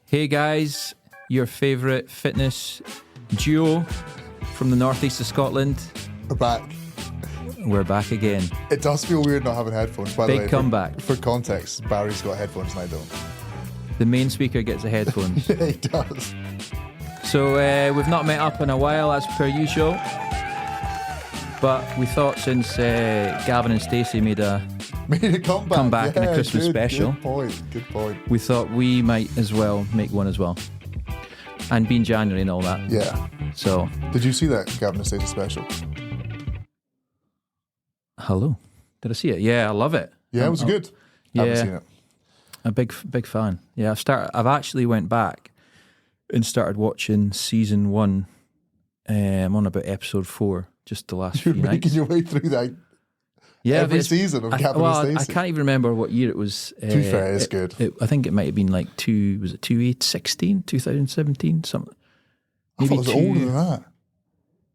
Hey guys, your favourite fitness duo from the northeast of Scotland. We're back. We're back again. It does feel weird not having headphones, by the way. Big comeback. For context, Barry's got headphones and I don't. The main speaker gets the headphones. Yeah, he does. So we've not met up in a while as per usual. But we thought since Gavin and Stacey made a comeback in a Christmas special. Good point. We thought we might as well make one as well. And being January and all that. Yeah. So. Did you see that Gavin and Stacey special? Hello. Did I see it? Yeah, I love it. Yeah, it was good. Yeah. I haven't seen it. A big fan. Yeah, I've actually went back and started watching season 1. I'm on about episode 4, just the last few nights. You're making your way through that. Yeah, every season of Gavin and Stacey. I can't even remember what year it was. To be fair, it's good. I think it might have been like 2017, something. I thought it was older than that.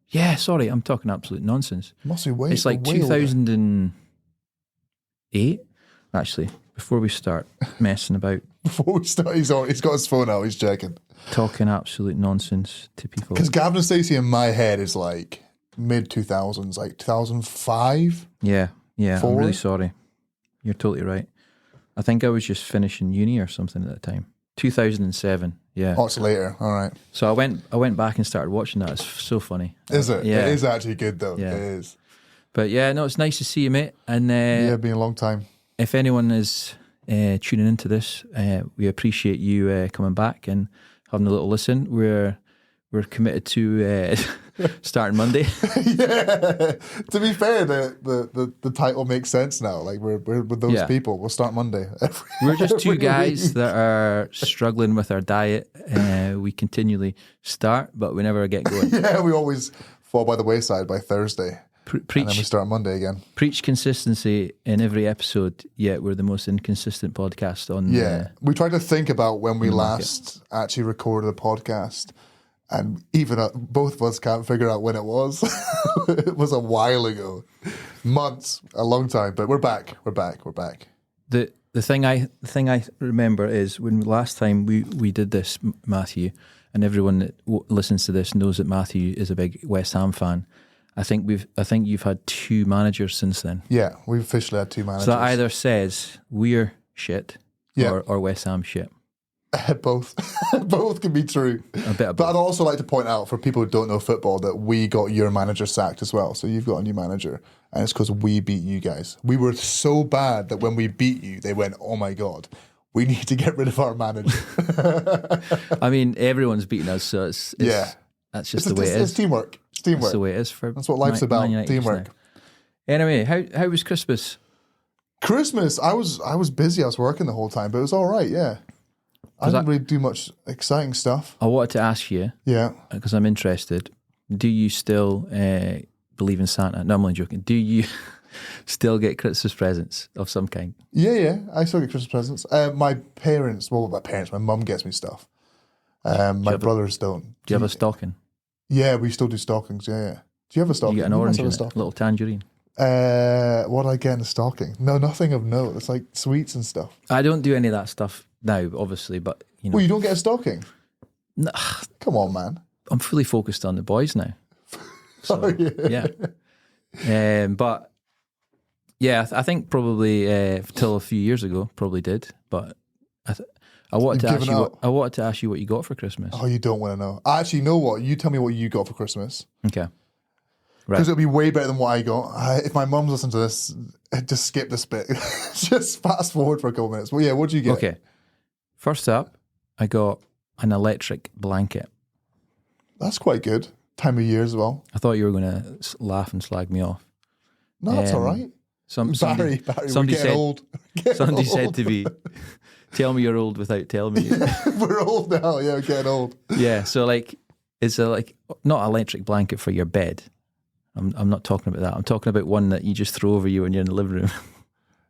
Yeah, sorry, I'm talking absolute nonsense. It must be way. It's like 2008, actually. Before we start messing about. Before we start, he's got his phone out. He's checking. Talking absolute nonsense to people. Because Gavin and Stacey in my head is like mid-2000s, like 2005. Yeah. 4? I'm really sorry. You're totally right. I think I was just finishing uni or something at the time. 2007. Yeah. Oh, it's later. All right. So I went back and started watching that. It's so funny. Is it? Yeah. It is actually good though. Yeah. It is. But yeah, no, it's nice to see you, mate. And yeah, been a long time. If anyone is tuning into this, we appreciate you coming back and having a little listen. We're committed to starting Monday. Yeah. To be fair, the title makes sense now. Like we're with those people. We'll start Monday. We're just two guys that are struggling with our diet. We continually start, but we never get going. Yeah, we always fall by the wayside by Thursday. And then we start Monday again. Preach consistency in every episode, yet we're the most inconsistent podcast on. Yeah, we tried to think about when we last actually recorded a podcast, and even both of us can't figure out when it was. It was a while ago, months, a long time. But we're back. We're back. The thing I remember is when last time we did this, Matthew, and everyone that listens to this knows that Matthew is a big West Ham fan. I think you've had 2 managers since then. Yeah, we've officially had 2 managers. So that either says we're shit or West Ham shit. Both. Both can be true. A bit of both. But I'd also like to point out for people who don't know football that we got your manager sacked as well. So you've got a new manager, and it's because we beat you guys. We were so bad that when we beat you, they went, "Oh my God, we need to get rid of our manager." I mean, everyone's beaten us, so it's that's just the way it is. It's teamwork. That's the way it is. That's what life's about. Teamwork. Anyway, how was Christmas? Christmas, I was busy. I was working the whole time, but it was all right. Yeah, I didn't really do much exciting stuff. I wanted to ask you. Yeah, because I'm interested. Do you still believe in Santa? No, I'm only joking. Do you still get Christmas presents of some kind? Yeah. I still get Christmas presents. My mum gets me stuff. My brothers don't. Do you have a stocking? Yeah, we still do stockings. Yeah. Do you have a stocking? You get an orange in it, a little tangerine. What do I get in a stocking? No, nothing of note. It's like sweets and stuff. I don't do any of that stuff now, obviously, but you know. Well, you don't get a stocking? No. Come on, man. I'm fully focused on the boys now. So, yeah. But yeah, I think probably till a few years ago, probably did. But I wanted to ask you what you got for Christmas. Oh, you don't want to know. Actually, you know what? You tell me what you got for Christmas. Okay. Right. Because it'll be way better than what I got. If my mum's listening to this, just skip this bit. Just fast forward for a couple minutes. Well, yeah, what did you get? Okay. First up, I got an electric blanket. That's quite good. Time of year as well. I thought you were going to laugh and slag me off. No, that's all right. Barry, we're getting old. Somebody said to me, "Tell me you're old without telling me." Yeah, we're old now. Yeah, we're getting old. Yeah, so it's not an electric blanket for your bed. I'm not talking about that. I'm talking about one that you just throw over you when you're in the living room.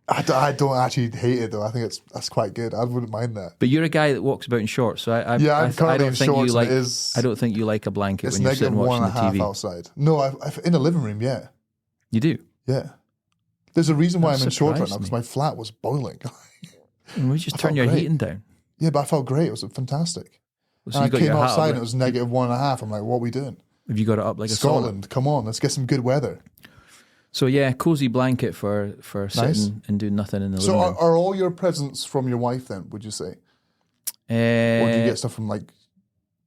I don't actually hate it though. I think that's quite good. I wouldn't mind that. But you're a guy that walks about in shorts, so I don't think you like. I don't think you like a blanket when you're sitting watching the TV. It's -1.5 outside. No, in the living room, yeah. You do? Yeah. There's a reason why I'm in shorts right now because my flat was boiling. We just turn your heating down. Yeah, but I felt great. It was fantastic. So and you I got came your hat outside up, and it was -1.5. I'm like, what are we doing? Have you got it up like Scotland, come on, let's get some good weather. So yeah, cozy blanket for sitting and doing nothing in the living room. So are all your presents from your wife then, would you say? Or do you get stuff from like...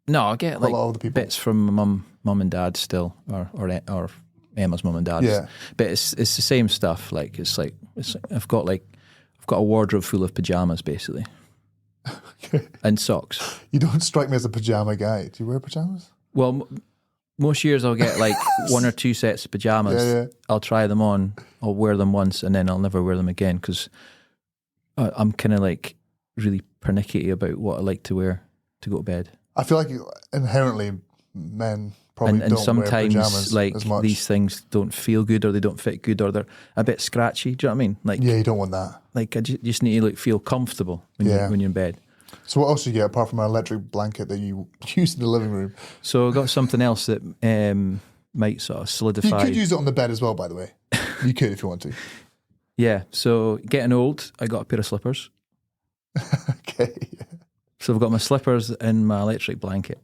No, I get like a lot of other people? bits from my mum and dad still, or Emma's mum and dad. Yeah. But it's the same stuff. Like I've got a wardrobe full of pajamas basically. And socks. You don't strike me as a pajama guy. Do you wear pajamas? Well, most years I'll get like 1 or 2 sets of pajamas. Yeah. I'll try them on. I'll wear them once and then I'll never wear them again because I'm kind of like really pernickety about what I like to wear to go to bed. I feel like inherently men probably and don't sometimes wear pajamas like as much. these things don't feel good or they don't fit good or they're a bit scratchy. Do you know what I mean? Like, yeah, you don't want that. Like I just need to like feel comfortable when you're in bed. So what else do you get apart from an electric blanket that you use in the living room? So I got something else that might sort of solidify. You could use it on the bed as well, by the way. You could if you want to. Yeah. So getting old, I got a pair of slippers. Okay. So I've got my slippers and my electric blanket.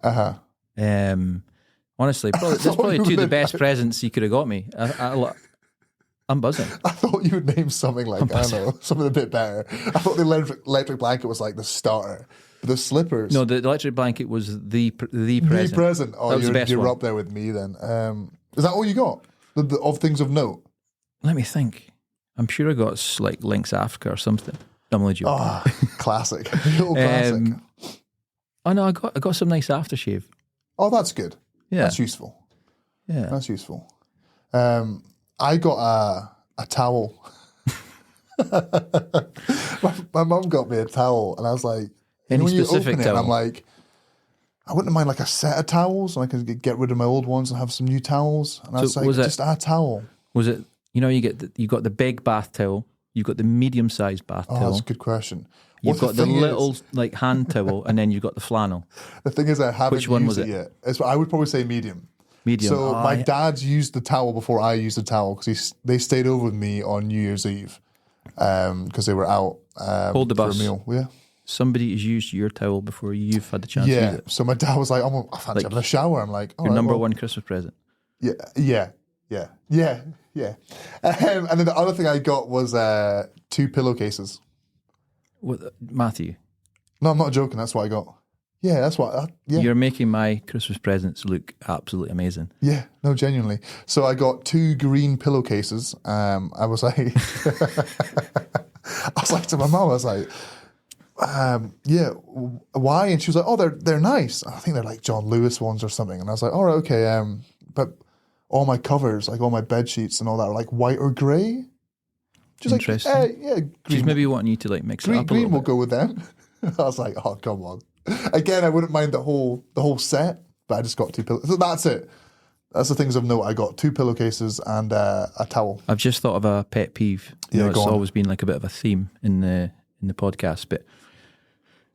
Honestly, that's probably two of the best presents you could have got me. I'm buzzing. I thought you would name something like, I don't know, something a bit better. I thought the electric blanket was like the starter. But the slippers. No, the electric blanket was the present. The present. Oh, you're one. up there with me then. Is that all you got? Of things of note? Let me think. I'm sure I got like Lynx Africa or something. I'm only joking. Oh, classic. Classic. Oh no, I got some nice aftershave. Oh, that's good. Yeah. That's useful. Yeah. That's useful. I got a towel. my mum got me a towel, and I was like, Any when you specific open it, towel? I'm like, I wouldn't mind like a set of towels, and I can get rid of my old ones and have some new towels. And I was like, just a towel. Was it? You know, you got the big bath towel. You've got the medium-sized bath towel. That's a good question. You've got the little like hand towel, and then you've got the flannel. The thing is, I haven't used it yet. I would probably say medium. Medium. So my dad's used the towel before I used the towel because they stayed over with me on New Year's Eve because they were out Hold the bus. for a meal. Yeah. Somebody has used your towel before you've had the chance to use it. So my dad was like, I fancy having a shower. I'm like, your number one Christmas present. Yeah. And then the other thing I got was 2 pillowcases. What, Matthew? No, I'm not joking. That's what I got. Yeah, that's what. You're making my Christmas presents look absolutely amazing. Yeah, no, genuinely. So I got 2 green pillowcases. I was like, to my mom, I was like, why? And she was like, oh, they're nice. I think they're like John Lewis ones or something. And I was like, all right, okay. But all my covers, like all my bed sheets and all that, are like white or grey. Just interesting. Like, green. She's maybe wanting you to like mix it up a green little will bit. go with them. I was like, oh, come on. Again, I wouldn't mind the whole set, but I just got 2 pillows. So that's it. That's the things of note. I got 2 pillowcases and a towel. I've just thought of a pet peeve. It's go on. always been like a bit of a theme in the podcast, but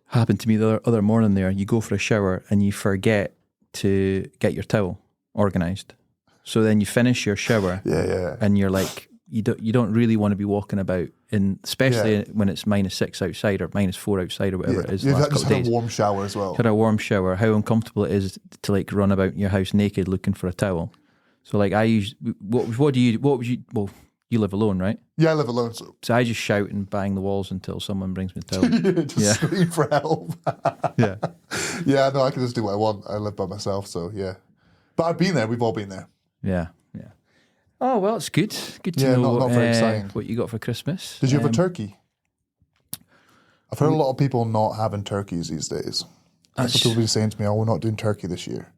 happened to me the other morning there. You go for a shower and you forget to get your towel organised. So then you finish your shower and you're like, you don't really want to be walking about, especially when it's -6 outside or -4 outside or whatever it is. You've Last just couple had days. a warm shower as well. Had a warm shower. How uncomfortable it is to like run about your house naked looking for a towel. So like I use well, you live alone, right? Yeah, I live alone. So I just shout and bang the walls until someone brings me a towel. Scream for help. Yeah. Yeah, no, I can just do what I want. I live by myself, so yeah. But I've been there. We've all been there. Yeah. Oh, well, it's good. Good to know not very exciting. What you got for Christmas. Did you have a turkey? I've heard a lot of people not having turkeys these days. That's what people have been saying to me, we're not doing turkey this year.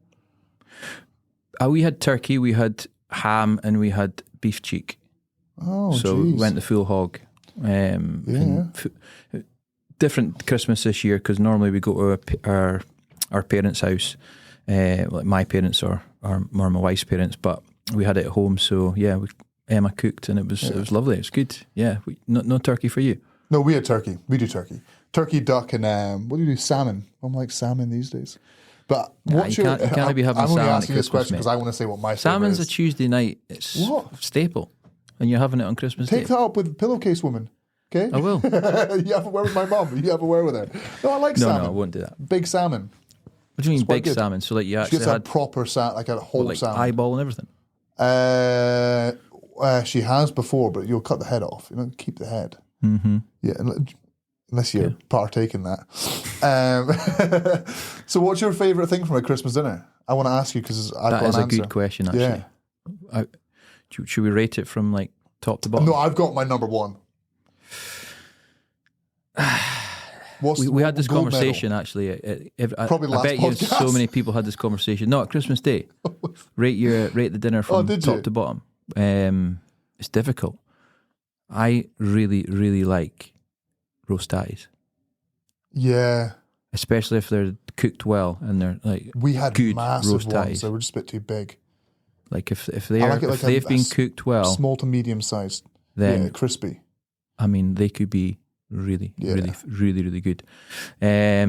We had turkey, we had ham, and we had beef cheek. Oh, so we went the full hog. Different Christmas this year because normally we go to our parents' house, like my parents or my wife's parents, but we had it at home. So yeah, Emma cooked and it was lovely. It was good. Yeah, no turkey for you. No, we had turkey. We do turkey, duck, and what do you do? Salmon. I'm like salmon these days. But you can't be having I'm salmon only at asking this Christmas, question because I want to say what my salmon's favorite is. a Tuesday night. It's staple, and you're having it on Christmas Day. Take that up with the pillowcase woman. Okay? I will. You have a word with my mum. You have a word with her. No, I like salmon. No, I won't do that. Big salmon. What do you mean quite big good. salmon? So like you She actually gets a had proper salmon, like a whole like salmon. eyeball and everything? She has before, but you'll cut the head off. You don't keep the head. Mm-hmm. Yeah, unless you're partaking that. So what's your favourite thing from a Christmas dinner? I want to ask you because I've got an answer. That is a good question, actually. Yeah. Should we rate it from like top to bottom? No, I've got my number one. We had this gold conversation actually. Probably I last bet you podcast. so many people had this conversation. No, at Christmas Day. rate the dinner from top to bottom. It's difficult. I really, really like roast tatties. Yeah. Especially if they're cooked well and they're like We had good massive roast ones. tatties. They were just a bit too big. Like if they've been cooked well, small to medium sized, then crispy. I mean, they could be really, really good. I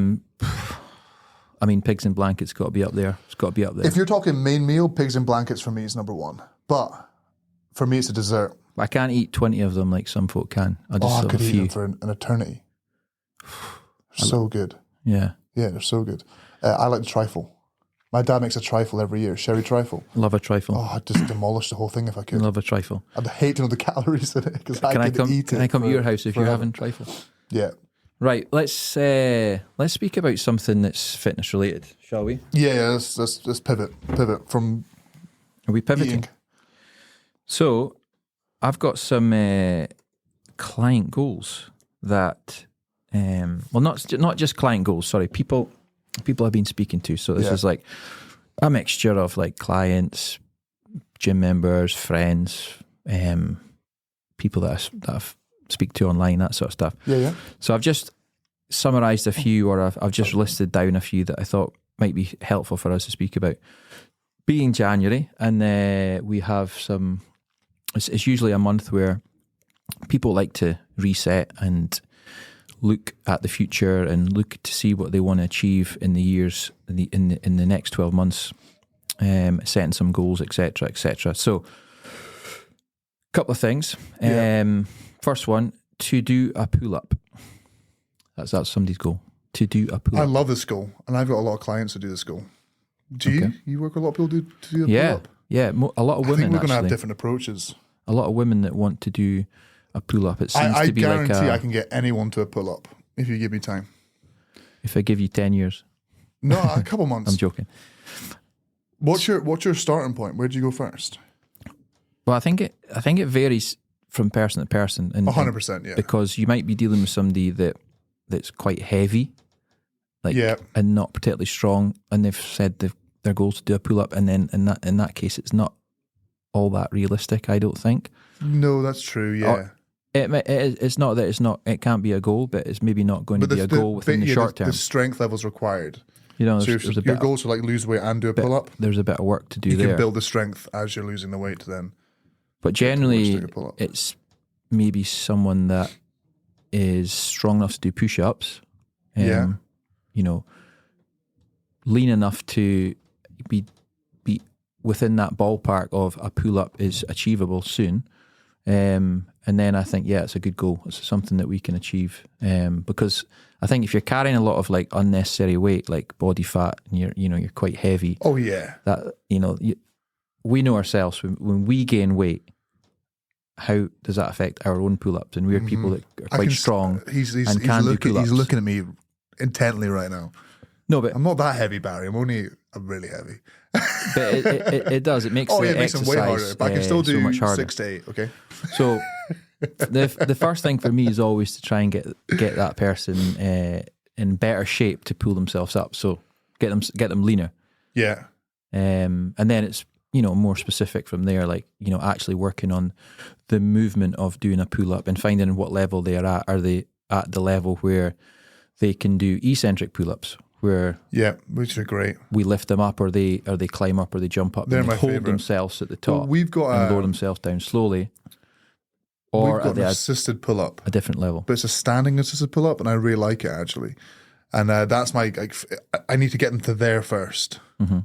mean, pigs in blankets got to be up there. It's got to be up there. If you're talking main meal, pigs in blankets for me is number one. But for me, it's a dessert. I can't eat 20 of them like some folk can. I just I could a eat few. them for an eternity. So good. Yeah. Yeah, they're so good. I like the trifle. My dad makes a trifle every year, sherry trifle. Love a trifle. Oh, I'd just demolish the whole thing if I could. Love a trifle. I'd hate to know the calories in it because I could eat it. Can I come to your house if you're having trifle? Yeah. Right, let's speak about something that's fitness related, shall we? Yeah, let's pivot from Are we pivoting? eating. So, I've got some client goals that, not just client goals. Sorry, people I've been speaking to. So this is like a mixture of like clients, gym members, friends, people that I speak to online, that sort of stuff. Yeah. So I've just summarised a few, or I've just listed down a few that I thought might be helpful for us to speak about. Being January, and we have some. It's usually a month where people like to reset and look at the future and look to see what they want to achieve in the years in the next 12 months, setting some goals, etc., etc. So, a couple of things. First one, to do a pull-up. That's somebody's goal. To do a pull-up. I love this goal, and I've got a lot of clients who do this goal. Do you? You work with a lot of people to do a pull-up? Yeah, a lot of women. I think we're going to have actually. different approaches. A lot of women that want to do a pull-up. It seems to be like I guarantee I can get anyone to a pull-up if you give me time. If I give you 10 years. No, a couple months. I'm joking. What's your starting point? Where'd you go first? Well, I think it varies from person to person. And 100%, yeah. Because you might be dealing with somebody that's quite heavy, and not particularly strong, and they've said their goal is to do a pull-up, and then in that case, it's not all that realistic, I don't think. No, that's true, yeah. It's not that it can't be a goal, but it's maybe not going to be a goal within the short term. The strength level's required. You know, so your goals are like lose weight and do a pull-up. There's a bit of work to do there. You can build the strength as you're losing the weight then. But generally, it's maybe someone that is strong enough to do push-ups. You know, lean enough to be within that ballpark of a pull-up is achievable soon. And then I think, it's a good goal. It's something that we can achieve. Because I think if you're carrying a lot of like unnecessary weight, like body fat, and you're quite heavy. Oh yeah. That, we know ourselves when we gain weight, how does that affect our own pull-ups? And we're people that are quite strong. He's looking at me intently right now. No, but I'm not that heavy, Barry. I'm really heavy. But it does. It makes it makes them way harder. But I can still do so much harder. 6 to 8. Okay. So the first thing for me is always to try and get that person in better shape to pull themselves up. So get them leaner. Yeah. And then it's more specific from there. Like actually working on the movement of doing a pull up and finding what level they are at. Are they at the level where they can do eccentric pull ups? Where which are great. We lift them up, or they climb up, or they jump up. They're and they my hold favourite. themselves at the top. Well, we've got and lower themselves down slowly. Or we've got an assisted pull up, a different level. But it's a standing assisted pull up, and I really like it actually. And that's my I need to get them to there first. Mm-hmm.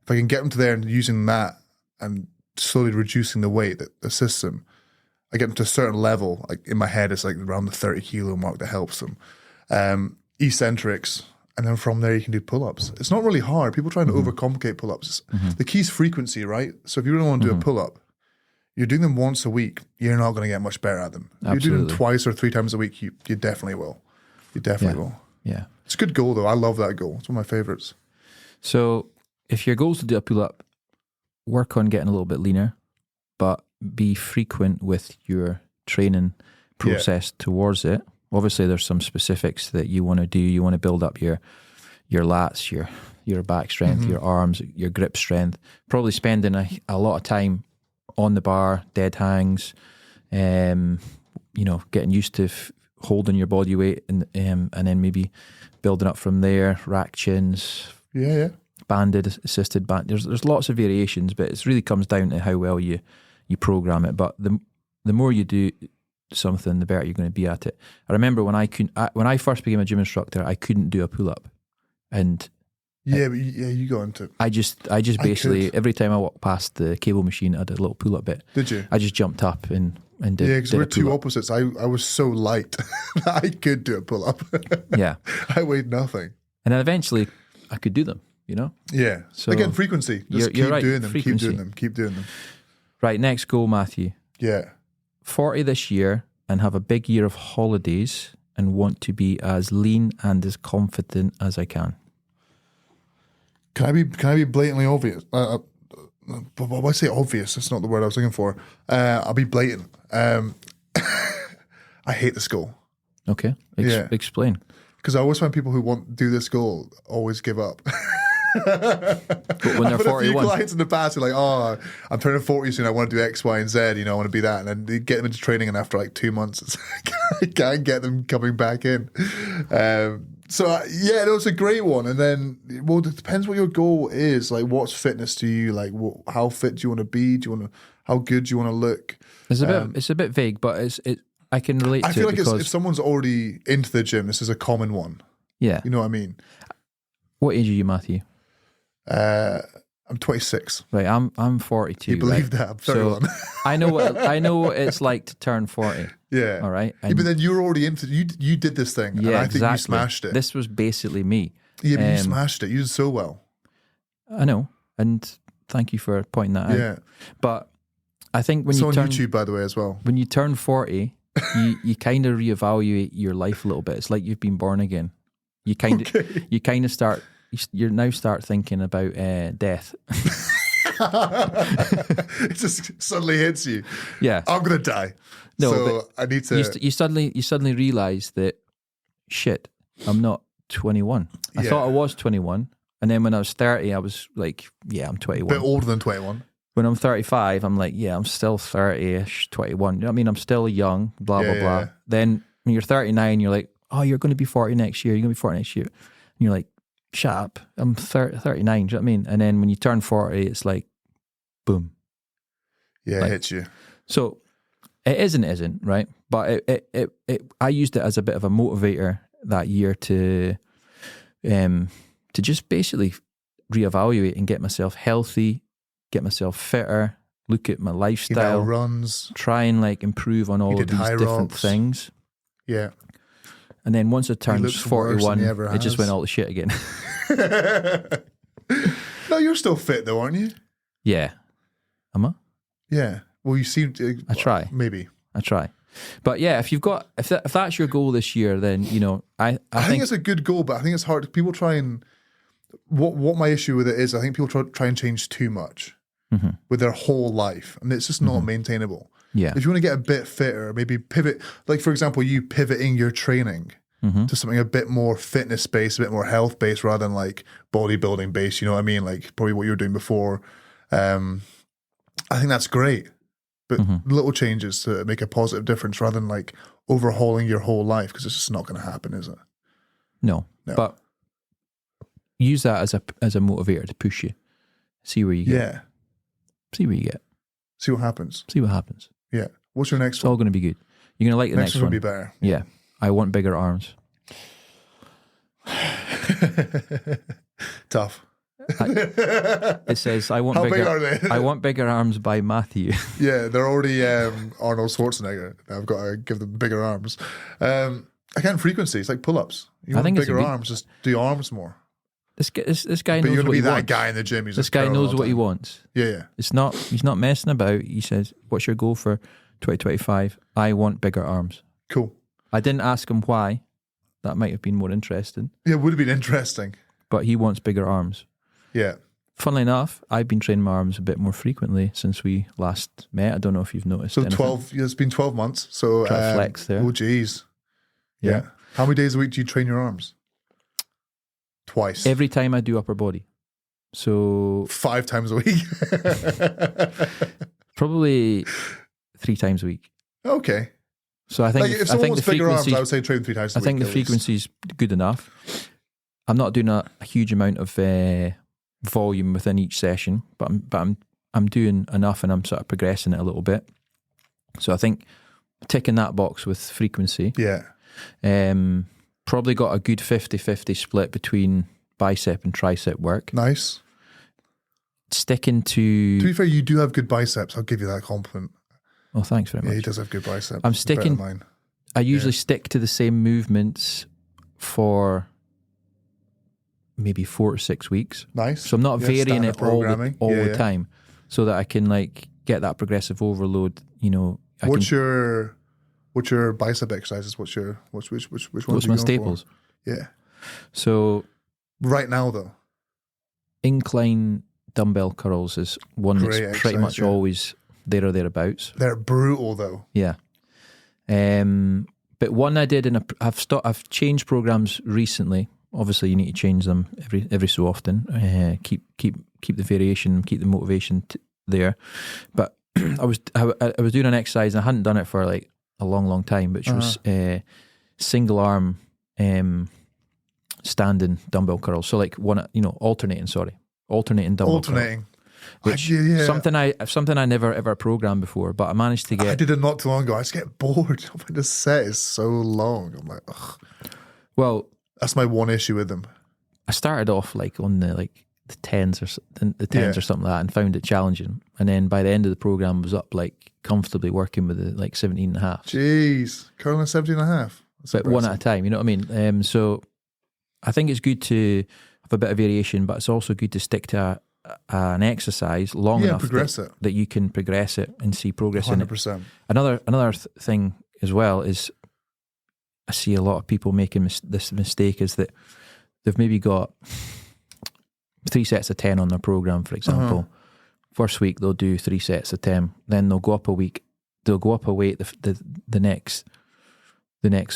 If I can get them to there and using that and slowly reducing the weight that assists them, I get them to a certain level. Like in my head, it's like around the 30 kilo mark that helps them. Eccentrics, and then from there you can do pull-ups. It's not really hard. People try to overcomplicate pull-ups. The key is frequency, right? So if you really want to do a pull-up, you're doing them once a week, you're not going to get much better at them. If you do them twice or 3 times a week, you definitely will. You definitely will. Yeah. It's a good goal, though. I love that goal. It's one of my favorites. So if your goal is to do a pull-up, work on getting a little bit leaner, but be frequent with your training process towards it. Obviously, there's some specifics that you want to do. You want to build up your lats, your back strength, your arms, your grip strength. Probably spending a lot of time on the bar, dead hangs, getting used to holding your body weight, and then maybe building up from there. Rack chins, banded, assisted band. There's lots of variations, but it really comes down to how well you program it. But the more you do something, the better you're going to be at it. I remember when I first became a gym instructor, I couldn't do a pull up, and you got into. I just basically every time I walked past the cable machine, I did a little pull up bit. Did you? I just jumped up and did. Yeah, because we're two opposites. I was so light that I could do a pull up. Yeah, I weighed nothing, and then eventually I could do them. Yeah. So again, frequency. Just keep doing them. Frequency. Keep doing them. Right. Next goal, Matthew. Yeah. 40 this year and have a big year of holidays and want to be as lean and as confident as I can. Can I be blatantly obvious? Why say obvious? That's not the word I was looking for. I'll be blatant. I hate this goal. Okay. Explain. Because I always find people who want to do this goal always give up. But when they're 41, a few clients in the past who are like, "Oh, I'm turning 40 soon. I want to do X, Y, and Z. I want to be that." And then they get them into training, and after like 2 months, I can't get them coming back in. It's a great one. And then, it depends what your goal is. Like, what's fitness to you? Like, how fit do you want to be? How good do you want to look? It's a bit vague, but I can relate to it. I feel like if someone's already into the gym, this is a common one. Yeah. You know what I mean? What age are you, Matthew? I'm 26. Right, I'm 42. You believe that? I'm 31. So I know what it's like to turn 40. Yeah. All right. But then you're already into you did this thing, and I think you smashed it. This was basically me. Yeah, but you smashed it. You did so well. I know, and thank you for pointing that out. Yeah. But I think when it's you on turn YouTube, by the way, as well. When you turn 40, you kind of reevaluate your life a little bit. It's like you've been born again. You kind of start. You now start thinking about death. It just suddenly hits you. Yeah, I'm gonna die. No, so I need to. You suddenly realize that shit. I'm not 21. I thought I was 21, and then when I was 30, I was like, yeah, I'm 21. A bit older than 21. When I'm 35, I'm like, yeah, I'm still 30-ish, 21. You know what I mean? I'm still young. Blah blah blah. Then when you're 39, you're like, oh, you're going to be 40 next year. You're going to be 40 next year, and you're like, shut up, I'm 39, do you know what I mean? And then when you turn 40, it's like, boom. Yeah, it hits you. So it isn't, right? But I used it as a bit of a motivator that year to just basically reevaluate and get myself healthy, get myself fitter, look at my lifestyle, runs, try and like improve on all of these different things. Yeah. And then once it turns 41, it just went all to shit again. No, you're still fit though, aren't you? Yeah. Am I? Yeah. Well, you seem to. I try. Maybe. I try. But yeah, if that's your goal this year, then, I think it's a good goal, but I think it's hard. People try and, what my issue with it is, I think people try and change too much with their whole life, and it's just not maintainable. Yeah. If you want to get a bit fitter, maybe pivot, like for example, you pivoting your training to something a bit more fitness based, a bit more health based rather than like bodybuilding based, you know what I mean? Like probably what you were doing before. I think that's great. But little changes to make a positive difference rather than like overhauling your whole life, because it's just not going to happen, is it? No. But use that as a motivator to push you. See where you get. Yeah. See where you get. See what happens. See what happens. Yeah. What's your next one? It's all going to be good. You're going to like the next one. Next one will be better. Yeah. I want bigger arms. Tough. It says, I want How bigger. big are they? I want bigger arms by Matthew. Yeah, they're already Arnold Schwarzenegger. I've got to give them bigger arms. Again, frequency. It's like pull-ups. You want bigger arms, just do arms more. This guy knows what he wants. But you're going to be that guy in the gym. This guy knows what he wants. Yeah. He's not messing about. He says, what's your goal for 2025? I want bigger arms. Cool. I didn't ask him why. That might have been more interesting. Yeah, it would have been interesting. But he wants bigger arms. Yeah. Funnily enough, I've been training my arms a bit more frequently since we last met. I don't know if you've noticed. So anything. it's been 12 months. So Try to flex there. Oh, geez. Yeah. How many days a week do you train your arms? Twice. Every time I do upper body. So 5 times a week. probably 3 times a week. Okay. So I think if someone wants bigger arms, I would say train 3 times a week. I think the frequency's good enough. I'm not doing a huge amount of volume within each session, but I'm doing enough, and I'm sort of progressing it a little bit. So I think ticking that box with frequency. Yeah. Probably got a good 50-50 split between bicep and tricep work. Nice. Sticking to be fair, you do have good biceps. I'll give you that compliment. Oh, thanks very much. Yeah, he does have good biceps. I'm sticking. I usually stick to the same movements for maybe 4 to 6 weeks. Nice. So I'm not varying it all the time, so that I can like get that progressive overload. You know, what's your bicep exercises? Which ones? What's my staples? Yeah. So right now though, incline dumbbell curls is one that's pretty much always there or thereabouts. They're brutal though. Yeah. But one I did I've changed programs recently. Obviously, you need to change them every so often. Keep the variation, keep the motivation there. But I was doing an exercise, and I hadn't done it for like a long time, which was single arm standing dumbbell curls. So like alternating dumbbell curls. Which something I never ever programmed before, but I managed to get. I did it not too long ago. I just get bored. The set is so long. I'm like, ugh. Well, that's my one issue with them. I started off like on the tens or something like that, and found it challenging. And then by the end of the program, I was up like comfortably working with the 17 and a half. Jeez, curling 17 and a half. But one at a time, you know what I mean? So I think it's good to have a bit of variation, but it's also good to stick to an exercise long enough that you can progress it and see progress 100%. in it. Another thing as well is I see a lot of people making this mistake is that they've maybe got 3 sets of 10 on their program, for example. First week they'll do 3 sets of 10, then they'll go up a week. They'll go up a weight the next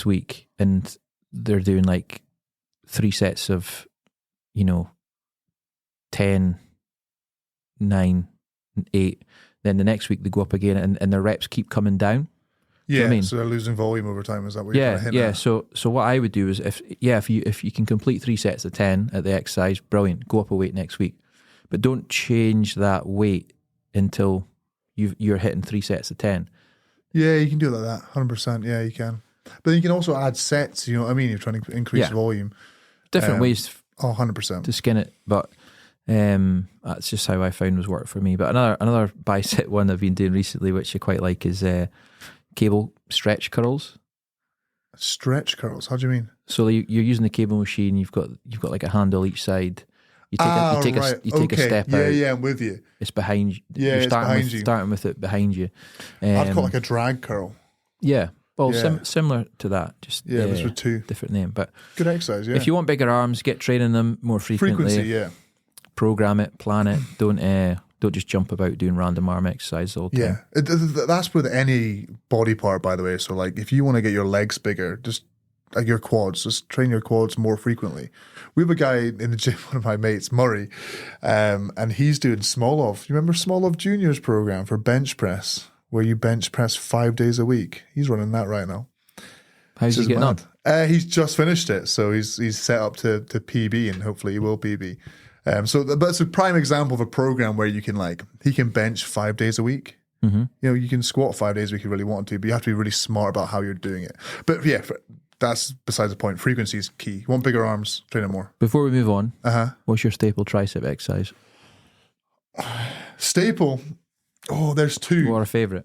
week, and they're doing like 3 sets of 10, 9, 8. Then the next week they go up again, and their reps keep coming down. Yeah, I mean? So they're losing volume over time. Is that what you're hitting at? So what I would do is if you can complete 3 sets of 10 at the exercise, brilliant. Go up a weight next week, but don't change that weight until you're hitting 3 sets of 10. Yeah, you can do it like that. 100%. Yeah, you can. But then you can also add sets. You know what I mean? You're trying to increase volume. Different ways. 100% to skin it, but that's just how I found was worked for me. But another bicep one I've been doing recently, which I quite like, is cable stretch curls. Stretch curls? How do you mean? So you're using the cable machine. You've got like a handle each side. You take a step out. Yeah, I'm with you. It's behind you. Yeah, you're starting with it behind you. I'd call it like a drag curl. Yeah. Well, similar to that. Just it's with 2 different name, but good exercise. Yeah. If you want bigger arms, get training them more frequently. Frequency, yeah. Program it, plan it. Don't just jump about doing random arm exercise all the time. Yeah, that's with any body part, by the way. So, like, if you want to get your legs bigger, just like your quads, just train your quads more frequently. We have a guy in the gym, one of my mates, Murray, and he's doing Smolov. You remember Smolov Junior's program for bench press, where you bench press 5 days a week? He's running that right now. How's he getting on? He's just finished it, so he's set up to PB, and hopefully he will PB. But it's a prime example of a program where he can bench 5 days a week. Mm-hmm. You can squat 5 days a week if you really want to, but you have to be really smart about how you're doing it. But yeah, that's besides the point. Frequency is key. You want bigger arms, train it more. Before we move on, what's your staple tricep exercise? Staple? Oh, there's two. What are favourite?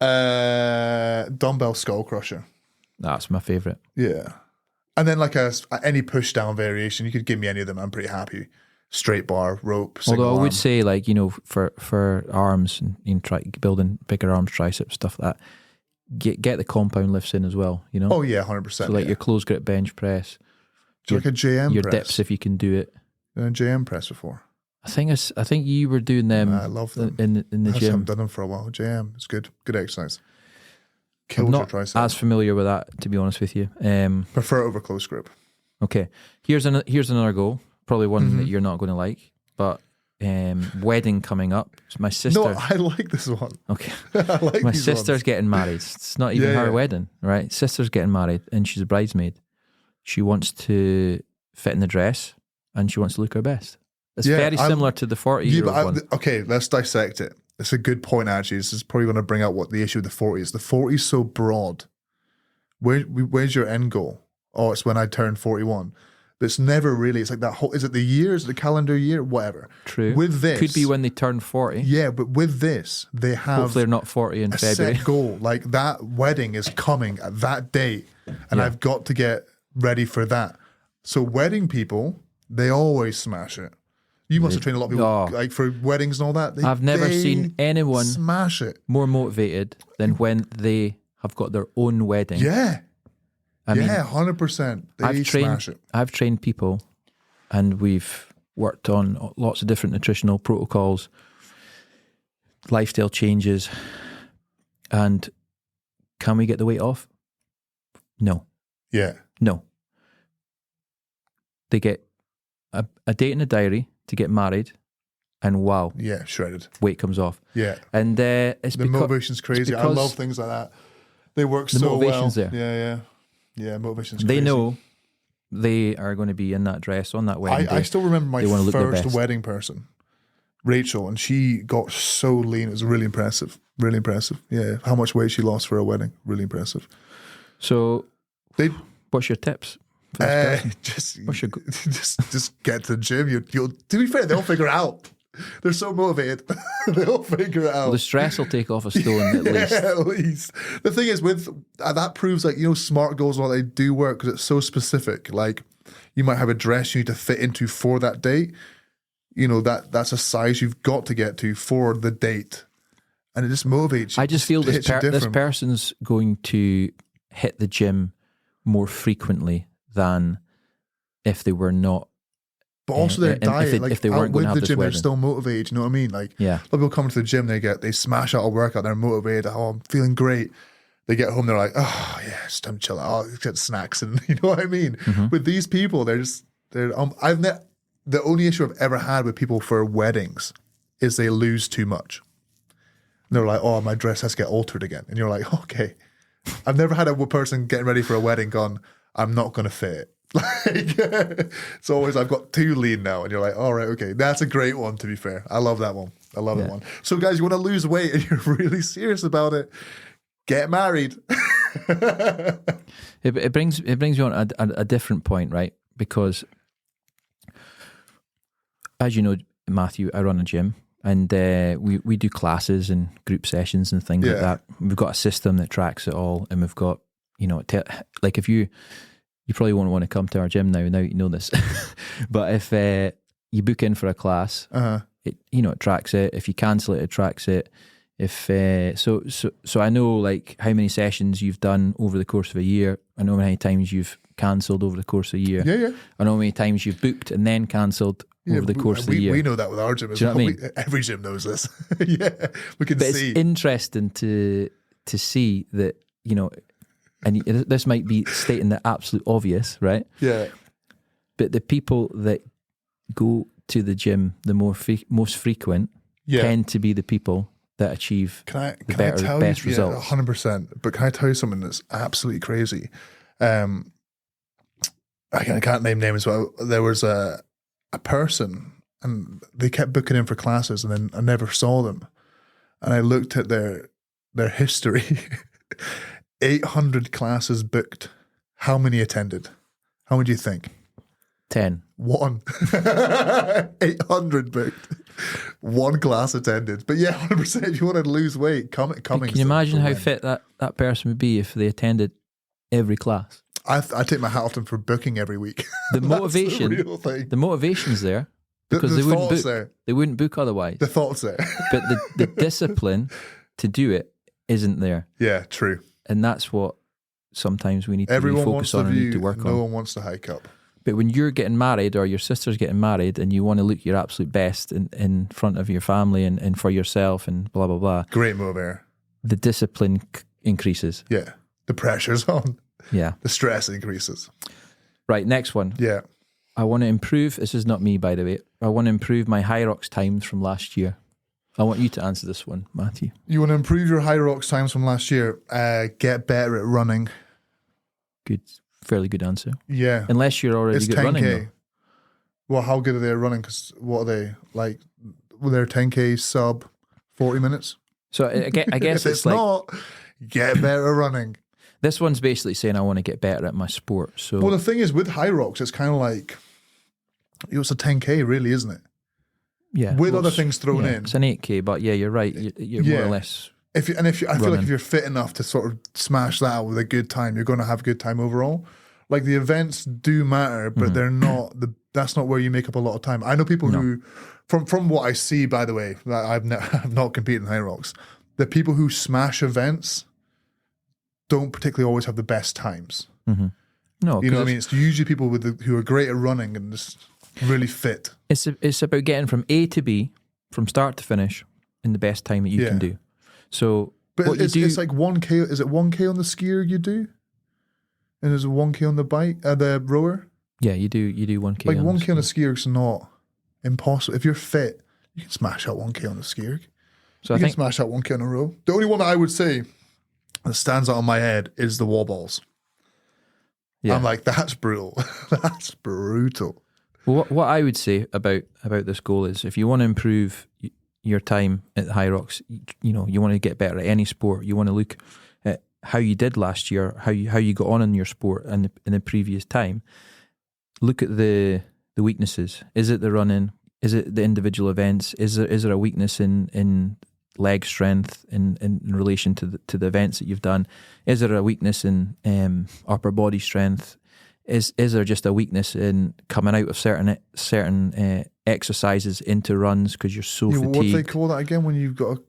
Dumbbell skull crusher. That's my favourite. Yeah. And then like any push down variation, you could give me any of them. I'm pretty happy. Straight bar, rope, single Although I arm. would say, like, you know, for arms and try building bigger arms, triceps, stuff like that, get the compound lifts in as well, you know? Oh yeah, 100%. So like your close grip bench press. Do you like a JM your press? dips if you can do it. You done a JM press before? I think you were doing them. I love them in the I gym. haven't done them for a while. JM, it's good exercise. I'm Kills your not tricep. as familiar with that, to be honest with you. Prefer it over close grip. Okay, here's another goal. Probably one that you're not going to like, but wedding coming up. My sister. No, I like this one. Okay, I like my these sister's ones. getting married. It's not even her wedding, right? Sister's getting married, and she's a bridesmaid. She wants to fit in the dress, and she wants to look her best. It's very similar to the 40-year-old one. Okay, let's dissect it. It's a good point, actually. This is probably going to bring out what the issue with the 40 is. The 40 is so broad. Where's your end goal? Oh, it's when I turn 41. But it's never really, it's like that whole, is it the year? Is it the calendar year? Whatever. True. With this. Could be when they turn 40. Yeah, but with this, they have Hopefully they're not 40 in a February. set goal. Like that wedding is coming at that date, and I've got to get ready for that. So wedding people, they always smash it. You must have trained a lot of people like for weddings and all that. I've never seen anyone smash it more motivated than when they have got their own wedding. Yeah. I mean, 100%. They smash it. I've trained people, and we've worked on lots of different nutritional protocols, lifestyle changes, and can we get the weight off? No. Yeah. No. They get a date in a diary to get married, and wow. Yeah, shredded. Weight comes off. Yeah. And it's the motivation's crazy. I love things like that. They work so well. The motivation's there. Yeah, motivation's crazy. They know they are going to be in that dress on that wedding day. I still remember my first best. wedding person, Rachel, and she got so lean. It was really impressive. Really impressive. Yeah. How much weight she lost for a wedding. Really impressive. So, what's your tips? Just get to the gym. You'll to be fair, they'll figure it out. They're so motivated. They'll figure it out. Well, the stress will take off a stone at least. At least. The thing is, with that proves like, SMART goals and all they do work because it's so specific. Like you might have a dress you need to fit into for that date. That's a size you've got to get to for the date, and it just motivates you. I just feel this person's going to hit the gym more frequently than if they were not. But also their diet, if they weren't going to have the this gym, wedding. they're still motivated. You know what I mean? Like, yeah, people come to the gym, they smash out a workout, they're motivated. Oh, I'm feeling great. They get home, they're like, oh yeah, it's time to chill out. Oh, get snacks, and you know what I mean. Mm-hmm. With these people, the only issue I've ever had with people for weddings is they lose too much. And they're like, oh, my dress has to get altered again, and you're like, okay. I've never had a person getting ready for a wedding gone, I'm not going to fit it. It's always, I've got too lean now, and you're like, all right, okay, that's a great one. To be fair, I love that one. That one. So, guys, you want to lose weight and you're really serious about it, get married. It brings me on a different point, right? Because, as you know, Matthew, I run a gym, and we do classes and group sessions and things like that. We've got a system that tracks it all, and we've got, like if you probably won't want to come to our gym now you know this, but if you book in for a class, it tracks it. If you cancel it, it tracks it. If so I know like how many sessions you've done over the course of a year. I know how many times you've cancelled over the course of a year. Yeah. I know how many times you've booked and then cancelled over the course of the year. We know that with our gym as well. Every gym knows this. Yeah, we can see. It's interesting to see that, and this might be stating the absolute obvious, right? Yeah. But the people that go to the gym the most frequent tend to be the people that achieve the best results. 100%. But can I tell you something that's absolutely crazy? I can't name names, but there was a person, and they kept booking in for classes, and then I never saw them. And I looked at their history. 800 classes booked. How many attended? How many do you think? 10. 1. 800 booked. 1 class attended. But yeah, 100%. If you want to lose weight, coming. Can you imagine how fit that person would be if they attended every class? I take my hat off them for booking every week. The motivation, the real thing. The motivation's there because the they wouldn't thought's book. there. They wouldn't book otherwise. The thought's there. But the discipline to do it isn't there. Yeah, true. And that's what sometimes we need to Everyone really wants focus on to and view, need to work no on. one wants to hike up. But when you're getting married or your sister's getting married and you want to look your absolute best in front of your family and for yourself and blah, blah, blah. Great move there. The discipline increases. Yeah. The pressure's on. Yeah. The stress increases. Right, next one. Yeah. I want to improve, this is not me by the way, I want to improve my high rocks times from last year. I want you to answer this one, Matthew. You want to improve your high rocks times from last year, get better at running. Good, fairly good answer. Yeah. Unless you're already It's good at 10K. running though. Well, how good are they at running? Because what are they? Like, well, they're 10K sub 40 minutes? So I guess if it's like, not, get better at running. this one's basically saying I want to get better at my sport. So Well, the thing is, with high rocks, it's kind of like, it's a 10K really, isn't it? yeah, With well, other it's- things thrown yeah, in. It's an 8K, but yeah, you're right. You're more Yeah. or less. I feel like running. if you're fit enough to sort of smash that out with a good time, you're going to have a good time overall. Like the events do matter, but they're not that's not where you make up a lot of time. I know people who, from what I see, by the way, that I've not competed in high rocks. The people who smash events don't particularly always have the best times. No, You know what I mean? It's usually people who are great at running and just really fit. It's about getting from A to B, from start to finish, in the best time that you can do. So, But what you do, it's like 1K. Is it 1K on the skier you do? And is it 1K on the bike, the rower? yeah, you do 1K. Like on 1K on a skier is not impossible. If you're fit, you can smash out 1K on the skier. So You I can think smash out 1K on a row. The only one that I would say that stands out on my head is the wall balls. yeah. I'm like, that's brutal. That's brutal. Well, what I would say about this goal is, if you want to improve your time at the high rocks, you know, you want to get better at any sport. You want to look at how you did last year, how you got on in your sport and in the previous time. Look at the weaknesses. Is it the running? Is it the individual events? Is there a weakness in leg strength in relation to the events that you've done? Is there a weakness in upper body strength? Is there just a weakness in coming out of certain exercises into runs because you're so fatigued? What do they call that again when you've got to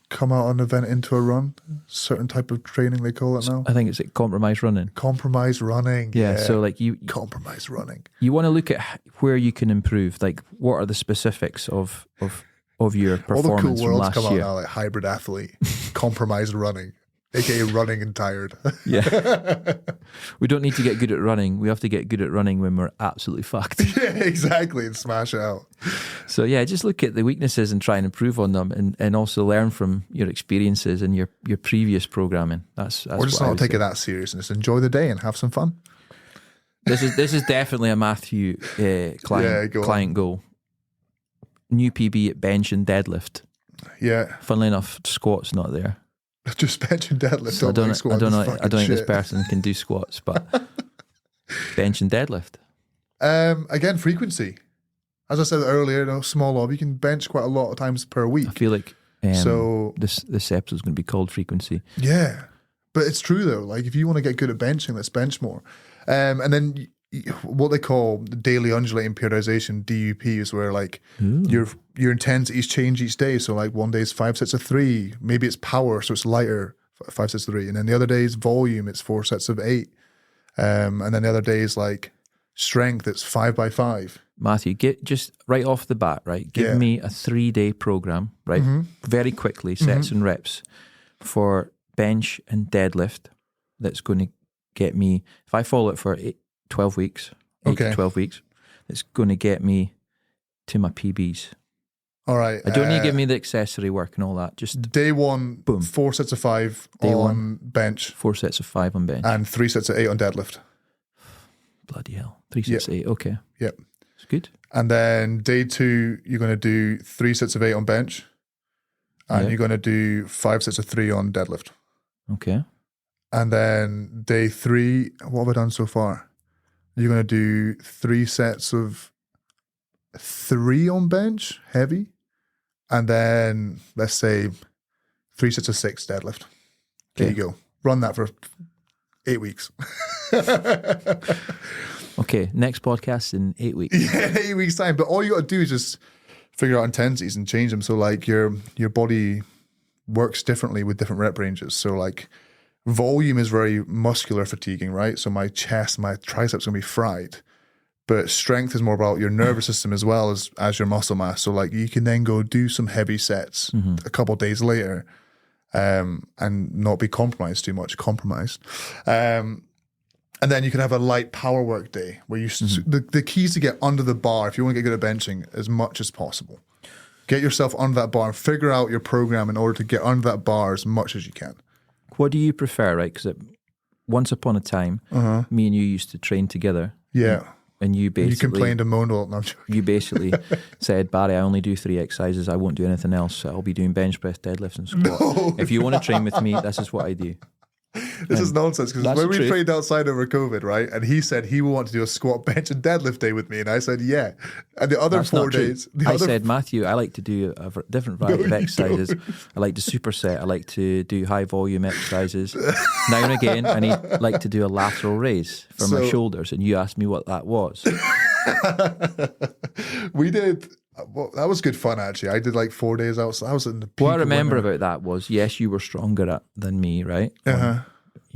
come out an event into a run? Certain type of training they call it now. I think it's like compromise running. Compromise running. Yeah, so like compromise running. you want to look at where you can improve. Like, what are the specifics of your All the cool performance from words last come out year? now, like hybrid athlete, compromised running, aka running and tired. Yeah. We don't need to get good at running. We have to get good at running when we're absolutely fucked. Yeah, exactly, and smash it out. So yeah, just look at the weaknesses and try and improve on them, and also learn from your experiences and your previous programming. That's Or just what I not would take say. it that serious and just enjoy the day and have some fun. This is definitely a Matthew client goal. New PB at bench and deadlift. Yeah, Funnily enough, squat's not there. just bench and deadlift. So I don't think this shit. person can do squats, but bench and deadlift. Again, frequency. As I said earlier, small lob, you can bench quite a lot of times per week. I feel like So this episode is going to be called frequency. yeah, but it's true though. Like if you want to get good at benching, let's bench more. And then what they call daily undulating periodization (DUP) is where like your intensities change each day. So like one day is 5 sets of 3, maybe it's power, so it's lighter, 5 sets of 3, and then the other day is volume, it's 4 sets of 8, and then the other day is like strength, it's 5 by 5. Matthew, get just right off the bat, right? Give Yeah. me a 3-day program, right? Very quickly, sets and reps for bench and deadlift. That's going to get me, if I follow it for 12 weeks, 8 Okay. to 12 weeks, it's going to get me to my PBs. All right. I don't need to give me the accessory work and all that. Just Day one, Boom. 4 sets of 5 Day on bench 4 sets of 5 on bench. and 3 sets of 8 on deadlift. Bloody hell. 3 sets of 8. Okay. Yep. It's good. And then day 2, you're going to do 3 sets of 8 on bench, and Yeah. you're going to do 5 sets of 3 on deadlift. Okay. And then day 3, what have I done so far? You're going to do 3 sets of 3 on bench, heavy. And then, let's say, 3 sets of 6 deadlift. There you go. Run that for 8 weeks. Okay, next podcast in 8 weeks. Yeah, 8 weeks time. But all you got to do is just figure out intensities and change them. So like your body works differently with different rep ranges. So like volume is very muscular fatiguing, right? So my chest, my triceps are going to be fried. But strength is more about your nervous system as well as your muscle mass. So like you can then go do some heavy sets a couple of days later and not be compromised too much. And then you can have a light power work day where you, the key is to get under the bar if you want to get good at benching as much as possible. Get yourself under that bar and figure out your program in order to get under that bar as much as you can. What do you prefer, right? Because once upon a time, me and you used to train together. Yeah. And you basically... You complained and moaned all no, I'm joking. You basically said, Barry, I only do 3 exercises. I won't do anything else. I'll be doing bench press, deadlifts and squat. No. If you want to train with me, this is what I do. This is nonsense because when we trained outside over COVID, right, and he said he would want to do a squat, bench, and deadlift day with me, and I said yeah. And the other That's 4 days, I said, Matthew, I like to do a different variety of exercises. I like to superset. I like to do high volume exercises. Now and again, I like to do a lateral raise for my shoulders, and you asked me what that was. We did. Well, that was good fun, actually. I did like 4 days outside. I was in the peak. What I remember about that was, yes, you were stronger than me, right? Yeah,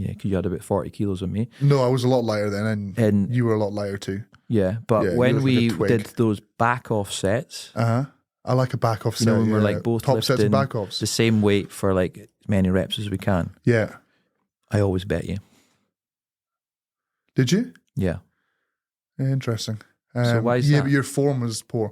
because you had about 40 kilos on me. No, I was a lot lighter then, and you were a lot lighter too. Yeah, but when we did those back-off sets... I like a back-off set. When we're like both top lifting sets of back-offs. The same weight for like as many reps as we can. Yeah. I always bet you. Did you? Yeah. Interesting. So why is that? But your form was poor.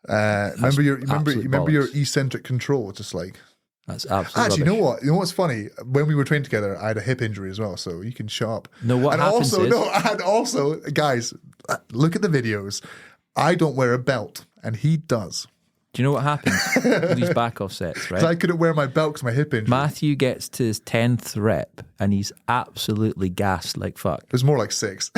Remember your eccentric control, just like that's absolutely actually rubbish. you know what's funny, when we were training together I had a hip injury as well, so you can shut up. No, what happens is and also guys, look at the videos, I don't wear a belt and he does. Do you know what happens with these back off sets, right? I couldn't wear my belt because my hip injury. Matthew gets to his 10th rep and he's absolutely gassed like fuck. It was more like 6.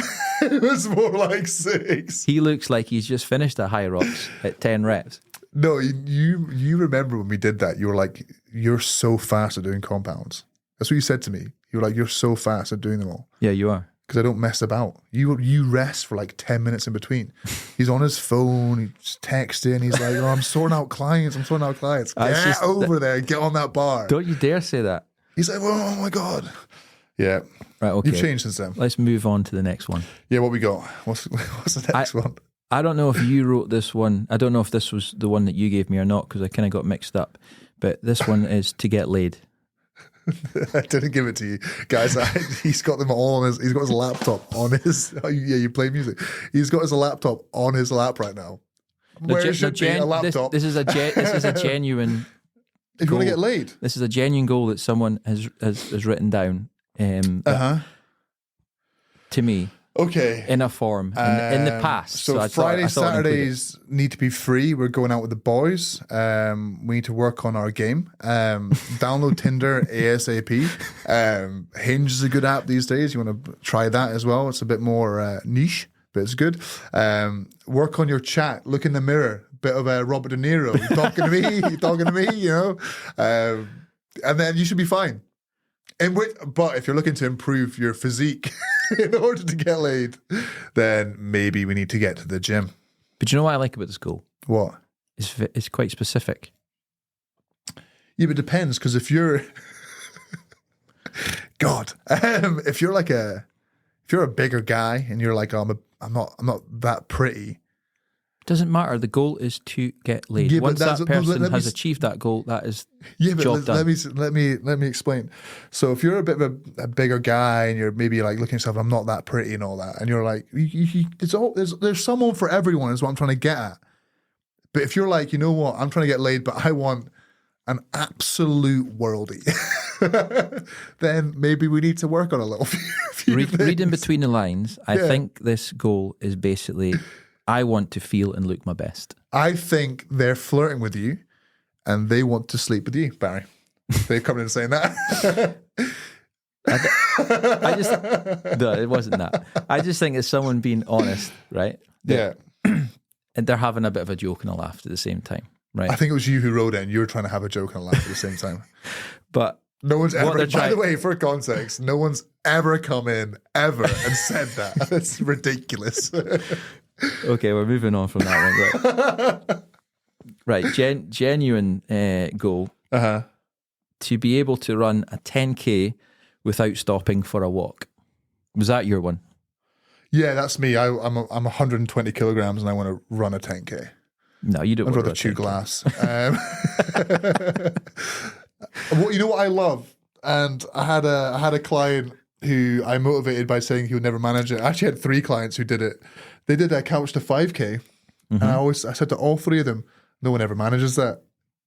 It was more like 6. He looks like he's just finished a high rocks at 10 reps. No, you remember when we did that, you were like, you're so fast at doing compounds. That's what you said to me. You were like, you're so fast at doing them all. Yeah, you are. Because I don't mess about. You rest for like 10 minutes in between. He's on his phone, he's texting, he's like, oh, I'm sorting out clients. Get over there, get on that bar. Don't you dare say that. He's like, oh my God. Yeah. Right, okay. You've changed since then. Let's move on to the next one. Yeah, what we got? What's the next one? I don't know if you wrote this one. I don't know if this was the one that you gave me or not, because I kind of got mixed up. But this one is to get laid. I didn't give it to you, guys. He's got them all on his. He's got his laptop on his. Oh, yeah, you play music. He's got his laptop on his lap right now. Where it should be a laptop. This is a genuine. If you want to get laid, this is a genuine goal that someone has written down. To me. Okay. In a form in the past. So Fridays, Saturdays need to be free. We're going out with the boys. We need to work on our game. Download Tinder ASAP. Hinge is a good app these days. You want to try that as well. It's a bit more niche, but it's good. Work on your chat. Look in the mirror. Bit of a Robert De Niro. You talking to me? You talking to me? You know? And then you should be fine. But if you're looking to improve your physique in order to get laid, then maybe we need to get to the gym. But you know what I like about this goal? What? It's quite specific. Yeah, but it depends, because if you're God, if you're a bigger guy and you're like, oh, I'm not that pretty. Doesn't matter. The goal is to get laid. Yeah, once that person has achieved that goal, that is job done. Let me explain. So if you're a bit of a bigger guy and you're maybe like looking at yourself, I'm not that pretty and all that, and you're like, there's someone for everyone is what I'm trying to get at. But if you're like, you know what, I'm trying to get laid, but I want an absolute worldie, then maybe we need to work on a little few Reading between the lines, I think this goal is basically, I want to feel and look my best. I think they're flirting with you and they want to sleep with you, Barry. They've come in saying that. I just no, it wasn't that. I just think it's someone being honest, right? Yeah. And they're having a bit of a joke and a laugh at the same time, right? I think it was you who wrote it and you were trying to have a joke and a laugh at the same time. But no one's ever, by the way, for context, no one's ever come in ever and said that. That's ridiculous. Okay, we're moving on from that one. Right, genuine goal to be able to run a 10K without stopping for a walk. Was that your one? Yeah, that's me. I'm 120 kilograms and I want to run a 10K. No, you don't. I'd rather chew glass. Well, you know what I love? And I had a client who I motivated by saying he would never manage it. I actually had 3 clients who did it. They did a couch to 5K. And I said to all 3 of them, no one ever manages that.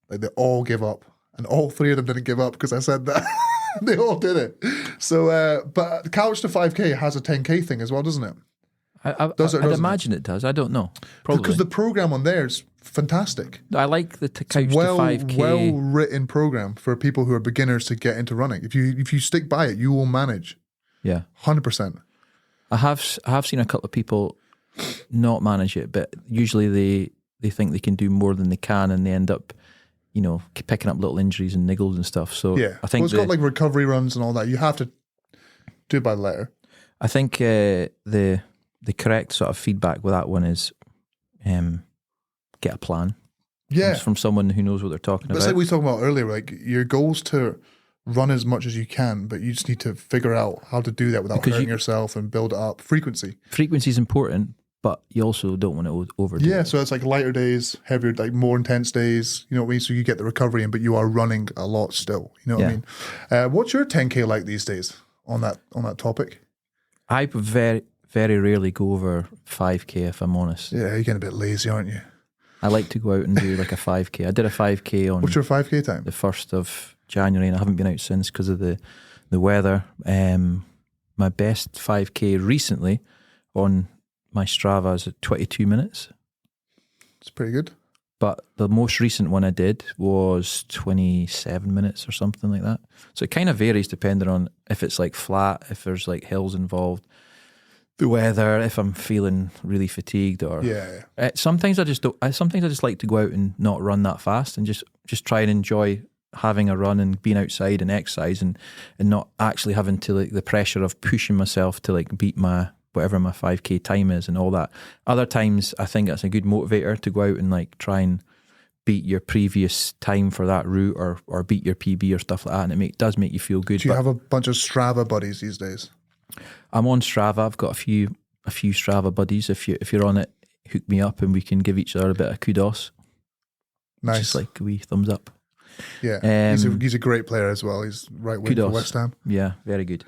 Like they all give up. And all 3 of them didn't give up because I said that. They all did it. So, but couch to 5K has a 10K thing as well, doesn't it? I'd imagine it does. I don't know. Probably. Because the program on there is fantastic. I like the couch to 5K. Well written program for people who are beginners to get into running. If you stick by it, you will manage. Yeah, 100%. I have seen a couple of people not manage it, but usually they think they can do more than they can, and they end up, picking up little injuries and niggles and stuff. So yeah, I think it's got like recovery runs and all that. You have to do it by the letter. I think the correct sort of feedback with that one is get a plan. Yeah, from someone who knows what they're talking about. It's like we were talking about earlier. Like your goal's to run as much as you can, but you just need to figure out how to do that without hurting yourself and build it up. Frequency is important, but you also don't want to overdo it. Yeah, so it's like lighter days, heavier, like more intense days. You know what I mean? So you get the recovery in, but you are running a lot still. You know what I mean? What's your 10K like these days on that topic? I very, very rarely go over 5K if I'm honest. Yeah, you're getting a bit lazy, aren't you? I like to go out and do like a 5K. I did a 5K on... What's your 5K time? The 1st of January, and I haven't been out since because of the weather. My best 5K recently on my Strava is at 22 minutes. It's pretty good. But the most recent one I did was 27 minutes or something like that. So it kind of varies depending on if it's like flat, if there's like hills involved, the weather, if I'm feeling really fatigued, or sometimes I just like to go out and not run that fast and just try and enjoy having a run and being outside and exercise and not actually having to like the pressure of pushing myself to like beat my whatever my 5K time is and all that. Other times I think that's a good motivator to go out and like try and beat your previous time for that route or beat your PB or stuff like that, and it does make you feel good. Do you have a bunch of Strava buddies these days? I'm on Strava. I've got a few Strava buddies. If you're on it, hook me up and we can give each other a bit of kudos. Nice. Just like a wee thumbs up. Yeah, he's a great player as well. He's right wing for West Ham. Yeah, very good.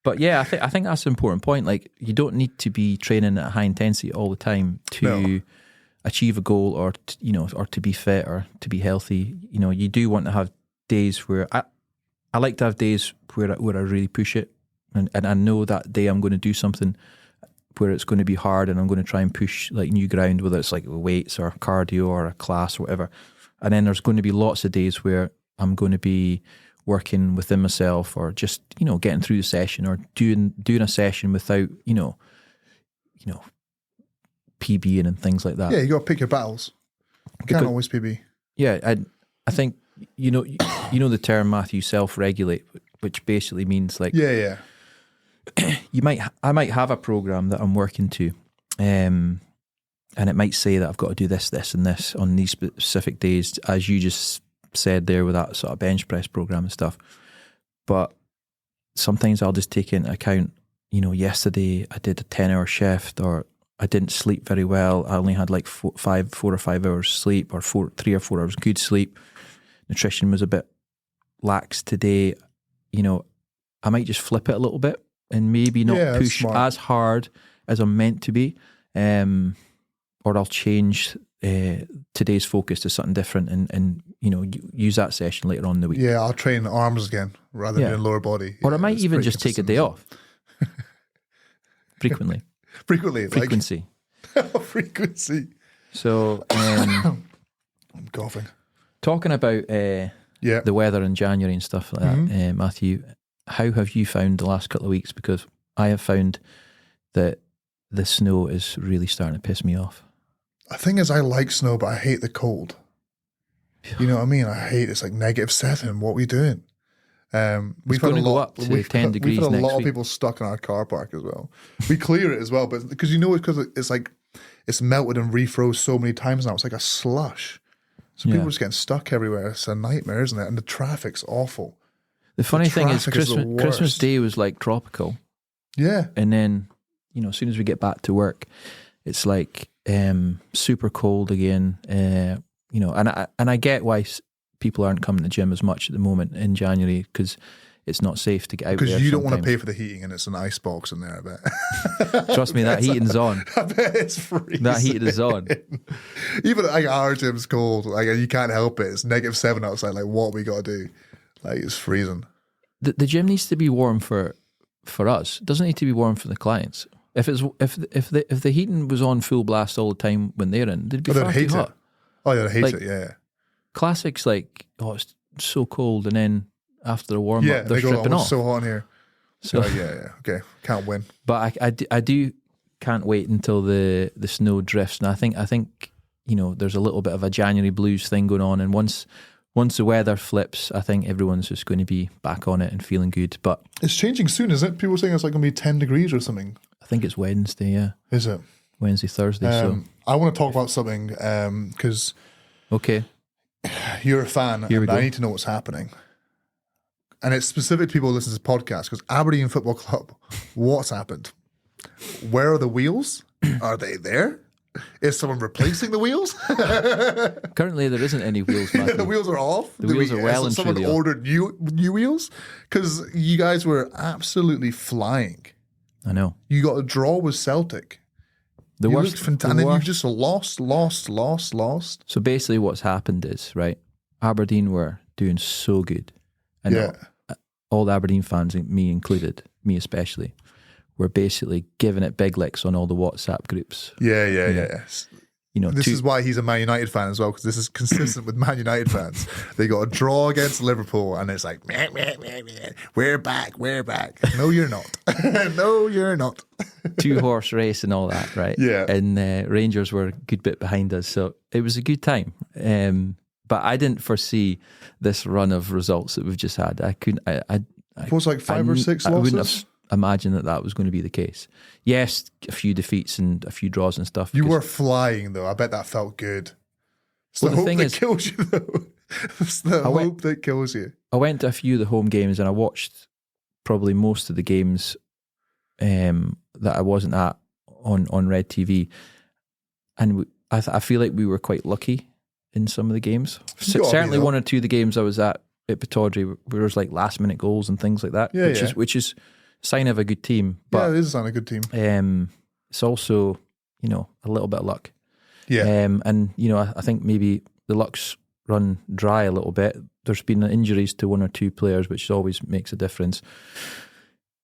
But yeah, I think that's an important point. Like, you don't need to be training at high intensity all the time to achieve a goal or to be fit or to be healthy. You do want to have days where I like to have days where I really push it, and I know that day I'm going to do something where it's going to be hard and I'm going to try and push like new ground, whether it's like weights or cardio or a class or whatever. And then there's going to be lots of days where I'm going to be working within myself or just, getting through the session or doing a session without, PBing and things like that. Yeah, you got to pick your battles. You can't always PB. Yeah, I think, the term, Matthew, self-regulate, which basically means like... Yeah. I might have a program that I'm working to, and it might say that I've got to do this, this, and this on these specific days, as you just said there with that sort of bench press program and stuff. But sometimes I'll just take into account, yesterday I did a 10-hour shift, or I didn't sleep very well. I only had like 4 or 5 hours sleep, or 3 or 4 hours good sleep. Nutrition was a bit lax today. I might just flip it a little bit and maybe not push as hard as I'm meant to be, or I'll change today's focus to something different and use that session later on in the week. Yeah, I'll train arms again rather than lower body. Or I might even just take a day off. Frequency. Frequency. So I'm coughing. Talking about the weather in January and stuff like that. Matthew, how have you found the last couple of weeks? Because I have found that the snow is really starting to piss me off. The thing is, I like snow, but I hate the cold. You know what I mean? I hate it's like -7. What are we doing? We've had a lot up to 10 degrees. We've had a lot of people stuck in our car park as well. We clear it as well, but because it's like it's melted and refroze so many times now. It's like a slush. So people are just getting stuck everywhere. It's a nightmare, isn't it? And the traffic's awful. The funny thing is, Christmas Day was like tropical. Yeah, and then as soon as we get back to work, it's like super cold again. And I get why people aren't coming to the gym as much at the moment in January because it's not safe to get out there. Because you don't want to pay for the heating and it's an ice box in there, I bet. Trust me, that heating's on. I bet it's freezing. That heating is on. Even like our gym's cold. Like you can't help it. It's -7 outside. Like what we got to do? Like it's freezing. The gym needs to be warm for us. It doesn't need to be warm for the clients. If the heating was on full blast all the time when they're in, they'd be far too hot. Oh, yeah, they hate it, yeah. Classics like, it's so cold, and then after the warm up, they're stripping off. It's so hot in here. So okay, can't win. But I do can't wait until the snow drifts, and I think there's a little bit of a January blues thing going on, and once the weather flips, I think everyone's just going to be back on it and feeling good. But it's changing soon, isn't it? People are saying it's like going to be 10 degrees or something. I think it's Wednesday, yeah. Is it? Wednesday, Thursday. So I want to talk about something because you're a fan and I need to know what's happening. And it's specific to people who listen to this podcast because Aberdeen Football Club, what's happened? Where are the wheels? Are they there? Is someone replacing the wheels? Currently, there isn't any wheels, Matthew. The wheels are off? The wheels are well and truly off. Someone ordered new wheels? Because you guys were absolutely flying. I know. You got a draw with Celtic. And then you've just lost. So basically what's happened is, right, Aberdeen were doing so good. And all the Aberdeen fans, me included, me especially, were basically giving it big licks on all the WhatsApp groups. Yeah. This is why he's a Man United fan as well, because this is consistent with Man United fans. They got a draw against Liverpool, and it's like, meh, we're back. No, you're not. No, you're not. 2-horse race and all that, right? Yeah. And Rangers were a good bit behind us, so it was a good time. But I didn't foresee this run of results that we've just had. I couldn't. It was like 5 or 6 losses. I wouldn't have imagined that was going to be the case. Yes, a few defeats and a few draws and stuff. You were flying though. I bet that felt good. It's the hope that kills you though. It's the hope that kills you. I went to a few of the home games and I watched probably most of the games that I wasn't at on Red TV, and I feel like we were quite lucky in some of the games. Certainly one or two of the games I was at Pittodrie, where there was like last minute goals and things like that, which is a sign of a good team. But it is a sign of a good team. It's also a little bit of luck. Yeah. And I think maybe the luck's run dry a little bit. There's been injuries to one or two players, which always makes a difference.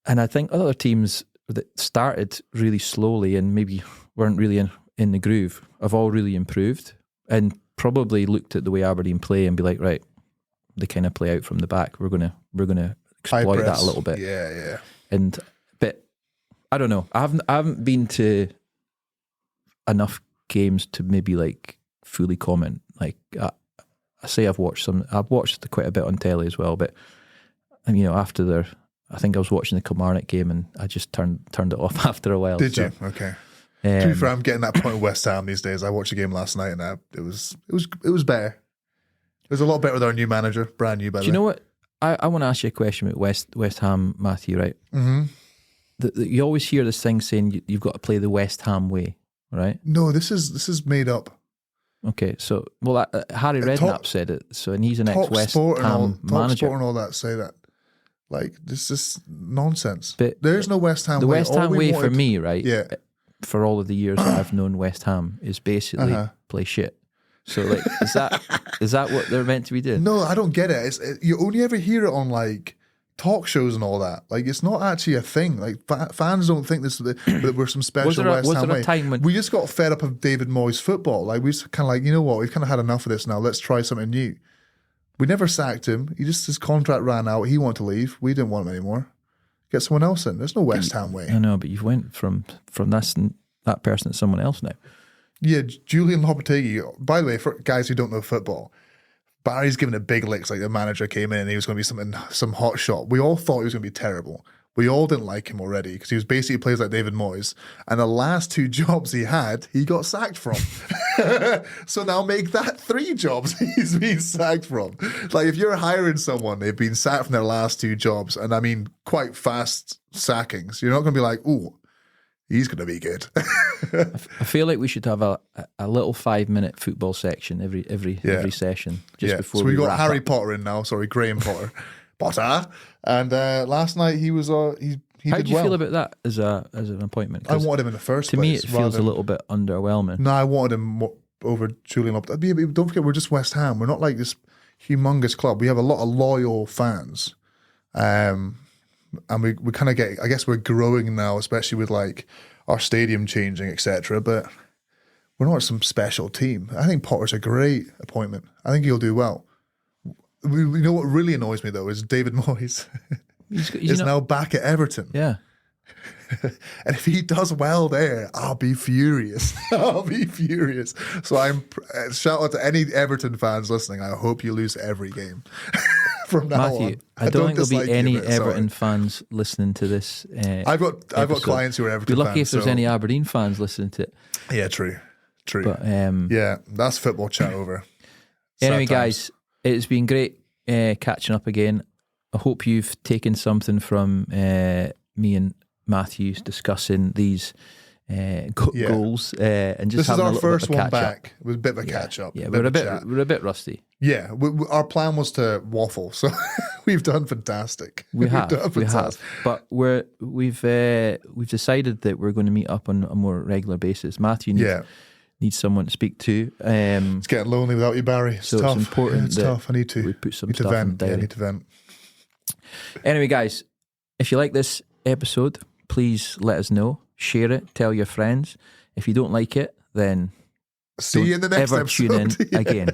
And I think other teams that started really slowly and maybe weren't really in the groove have all really improved and probably looked at the way Aberdeen play and be like, right, they kind of play out from the back. We're gonna exploit that a little bit. Yeah. But I don't know. I haven't been to enough games to maybe like fully comment. Like I say, I've watched quite a bit on telly as well. But after I think I was watching the Kilmarnock game and I just turned it off after a while. Did you? Okay. To be fair, I'm getting that point with West Ham these days. I watched the game last night and it was better. It was a lot better with our new manager, brand new. By the way. Do you know what? I want to ask you a question about West Ham, Matthew. Right? Mm-hmm. You always hear this thing saying you've got to play the West Ham way, right? No, this is made up. Okay, so Harry Redknapp said it. So and he's an ex-West Ham manager. Sport and all that say that. Like this is nonsense. But there's no West Ham way. The West Ham way for me, right? Yeah. For all of the years that I've known West Ham is basically play shit. So like, is that what they're meant to be doing? No, I don't get it. You only ever hear it on like talk shows and all that. Like it's not actually a thing. Like fans don't think that we're some special West Ham way. Time when we just got fed up of David Moyes' football? Like we just kind of like, you know what? We've kind of had enough of this now. Let's try something new. We never sacked him. His contract ran out. He wanted to leave. We didn't want him anymore. Get someone else in. There's no West Ham way. I know, but you've went from that person to someone else now. Yeah, Julian Lopetegui. By the way, for guys who don't know football, Barry's given it big licks. Like the manager came in and he was going to be some hot shot. We all thought he was going to be terrible. We all didn't like him already because he was basically plays like David Moyes. And the last 2 jobs he had, he got sacked from. So now make that 3 jobs he's been sacked from. Like if you're hiring someone, they've been sacked from their last 2 jobs, and I mean quite fast sackings. You're not going to be like, ooh, he's going to be good. I feel like we should have a little 5-minute football section every session before so we got wrap Harry up. Potter in now. Sorry, Graham Potter. Potter. And last night he was he How did do you well. feel about that as an appointment? I wanted him in the first To place. me, it feels a little bit underwhelming. No, I wanted him over Julian Lopetegui. Don't forget, we're just West Ham. We're not like this humongous club. We have a lot of loyal fans. And we kind of get, I guess we're growing now, especially with like our stadium changing, etc. But we're not some special team. I think Potter's a great appointment. I think he'll do well. You know what really annoys me though is David Moyes is now back at Everton. Yeah. And if he does well there, I'll be furious. I'll be furious. So shout out to any Everton fans listening. I hope you lose every game from now Matthew, on. I don't think there'll be any sorry. Everton fans listening to this. I've got clients who are Everton Be fans. lucky if there's any Aberdeen fans listening to it. Yeah, true. But Yeah, that's football chat over. Anyway, Sad times. guys, it's been great catching up again. I hope you've taken something from me and Matthew discussing these goals and just This is having a our little first bit of one catch up. back. It was a bit of a catch up. Yeah, we're a bit rusty. Yeah, our plan was to waffle, so we've done fantastic. We have, but we've decided that we're going to meet up on a more regular basis. Matthew needs someone to speak to. It's getting lonely without you, Barry. It's so tough. it's important It's that tough. I need to. we put some need to stuff in vent. the Yeah, I diary. need to vent. Anyway, guys, if you like this episode, please let us know. Share it. Tell your friends. If you don't like it, then See you in the next ever episode. tune in Yeah. again.